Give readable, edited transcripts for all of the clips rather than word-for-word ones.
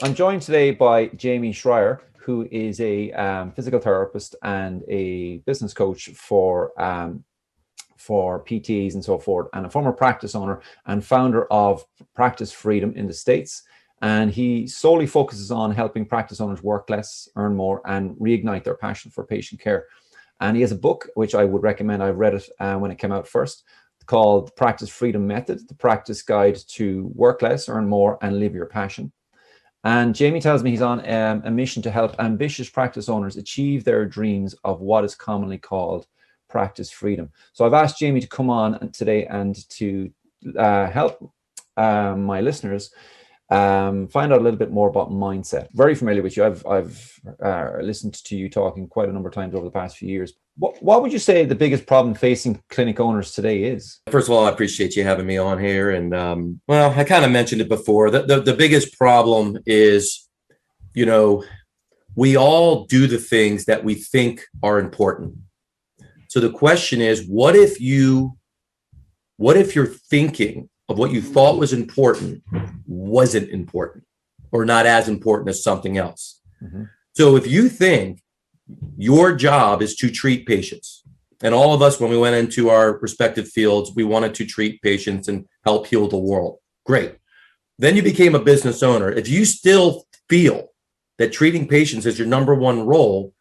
I'm joined today by Jamey Schrier, who is a physical therapist and a business coach for PTs and so forth, and a former practice owner and founder of Practice Freedom in the States. And he solely focuses on helping practice owners work less, earn more, and reignite their passion for patient care. And he has a book, which I would recommend. I read it when it came out first, called Practice Freedom Method, the practice guide to work less, earn more, and live your passion. And Jamey tells me he's on a mission to help ambitious practice owners achieve their dreams of what is commonly called practice freedom. So I've asked Jamey to come on today and to help my listeners find out a little bit more about mindset. Very familiar with you. I've listened to you talking quite a number of times over the past few years. What would you say the biggest problem facing clinic owners today is? First of all, I appreciate you having me on here. And well, I kind of mentioned it before. The biggest problem is, we all do the things that we think are important. So the question is, what if your thinking of what you thought was important wasn't important, or not as important as something else? Mm-hmm. So if you think your job is to treat patients, and all of us, when we went into our respective fields, we wanted to treat patients and help heal the world. Great. Then you became a business owner. If you still feel that treating patients is your number one role,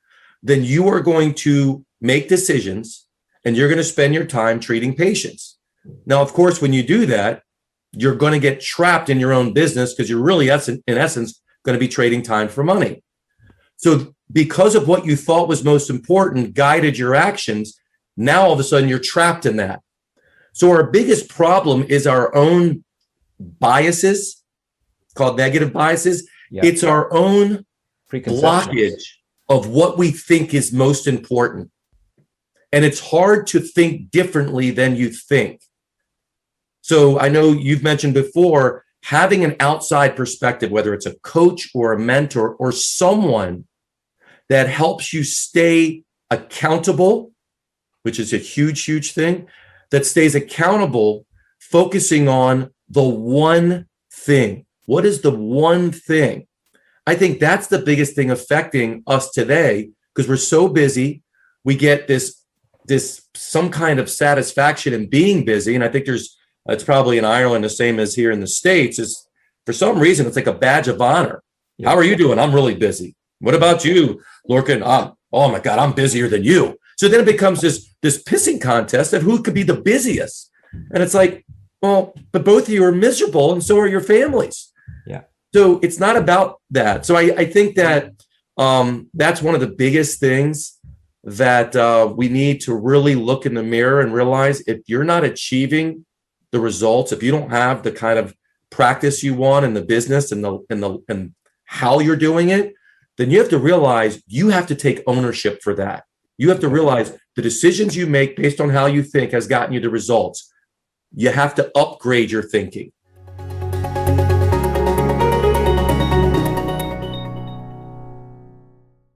then you are going to make decisions and you're going to spend your time treating patients. Now, of course, when you do that, you're going to get trapped in your own business because you're really, in essence, going to be trading time for money. So because of what you thought was most important guided your actions, now all of a sudden you're trapped in that. So our biggest problem is our own biases, called negative biases. Yeah. It's our own blockage of what we think is most important. And it's hard to think differently than you think. So I know you've mentioned before, having an outside perspective, whether it's a coach or a mentor or someone that helps you stay accountable, which is a huge, huge thing, that stays accountable, focusing on the one thing. What is the one thing? I think that's the biggest thing affecting us today, because we're so busy. We get this some kind of satisfaction in being busy. And I think it's probably in Ireland the same as here in the States, is for some reason, it's like a badge of honor. Yeah. How are you doing? I'm really busy. What about you, Lorcan? Oh my God, I'm busier than you. So then it becomes this pissing contest of who could be the busiest. And it's like, well, but both of you are miserable and so are your families. Yeah. So it's not about that. So I think that that's one of the biggest things that we need to really look in the mirror and realize, if you're not achieving the results, if you don't have the kind of practice you want in the business and how you're doing it, then you have to realize you have to take ownership for that. You have to realize the decisions you make based on how you think has gotten you the results. You have to upgrade your thinking.